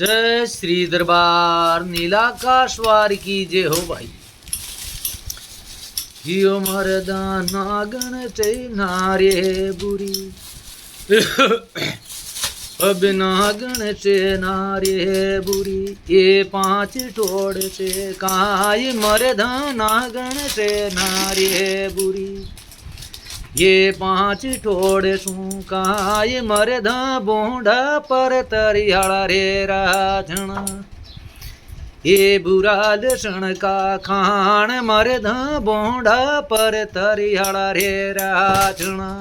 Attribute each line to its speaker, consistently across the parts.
Speaker 1: जय श्री दरबार नीलाकाशवार की जय हो भाई। यो मरदा नागण चे नारे बुरी अब नागण चे नारे बुरी ये पांच टोड़ से काय मरदा नागण चे नारे बुरी ये पांच ठोड़ सूकाय मरदा बोंडा पर तरियाड़ा रे राझणा ये बुरा लसण का खान मरदा बोंडा पर तरियाड़ा रे राझणा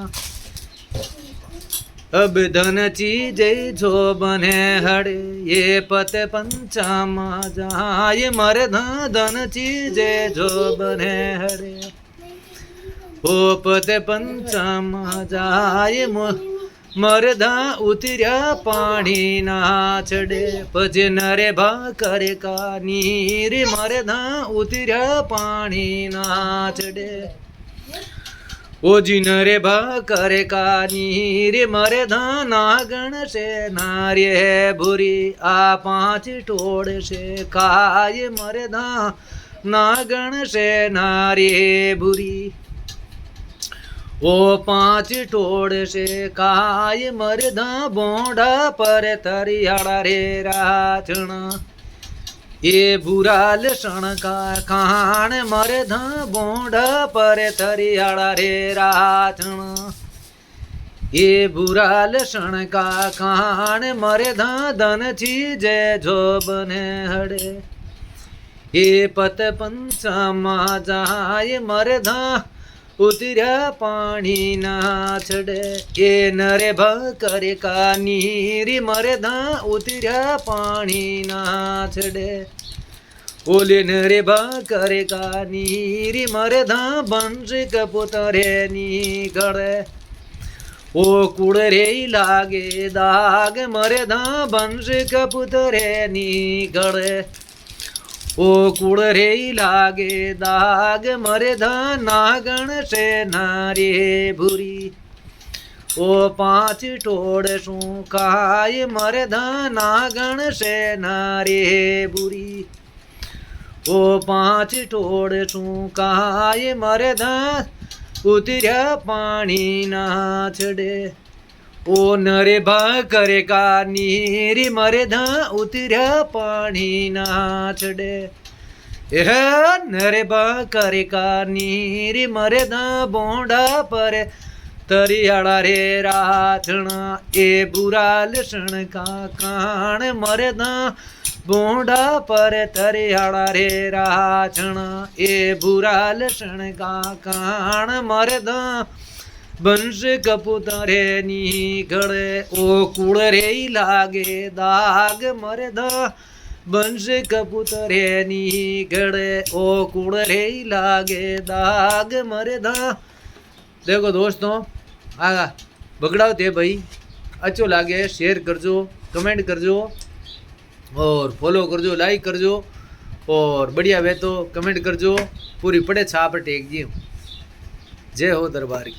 Speaker 1: अब धन चीजे जो बने हड़े ये पत पंचामा जाए मरदा धन चीजे जो बने हड़े ओ पते पंचामा जाए मरदा उतर्या पाणी ना चढ़े पजे नरे भा करे का नीर मरदा उतर्या पाणी ना चढ़े ओ जी नरे भा करे का नीर मरदा नागण से नार्य भूरी आ पांच टोड़ से काय मरदा नागण से नार्य भूरी ओ पांच टोड़ से काय मरदा बोंडा पर तरियाड़ा रे राझणा ये बुरा लसण का खान मरदा बोंडा पर तरियाड़ा रे राझणा ये बुरा लसण का खान मरदा धन चीजे जो बने हड़े ये पत पंचामा जाए मरदा उतर्या पाणी ना चढ़े ये नरे भरे का नीरी मरदा उतर्या पाणी ना चढ़े ओले नरे भरे का नीरी मरदा बंश कपुतरे निकड़े ओ कुड़रे लागे दाग मरदा बंश कपुतरे निकड़े ओ कुड़रे लागे दाग मरदा नागण से नारे भूरी ओ पांच टोड़ सूकाय मरदा नागण से नारे भूरी ओ पांच टोड़ सूकाय मरदा उतर्या पाणी ना चढ़े ओ नरे भा करे का नीरी मरदा उतर्या पाणी ना चढ़े यह नरे भा करे का नीरी मरदा बोंडा पर तरियाड़ा रे राझणा ए बुरा लसण का कान मरदा बोंडा पर तरियाड़ा रे राझणा ए बुरा लसण का कान मरदा बंश कपुतरे निकड़े ओ कुड़रे लागे दाग मरदा बंश कपुतरे निकड़े ओ कुड़रे लागे दाग मरदा। देखो दोस्तों आ बगड़ाओ थे भाई अच्छो लागे शेयर करजो कमेंट करजो और फॉलो करजो लाइक करजो और बढ़िया वे तो कमेंट करजो पूरी पड़े छाप टेक जी। जय हो दरबार की।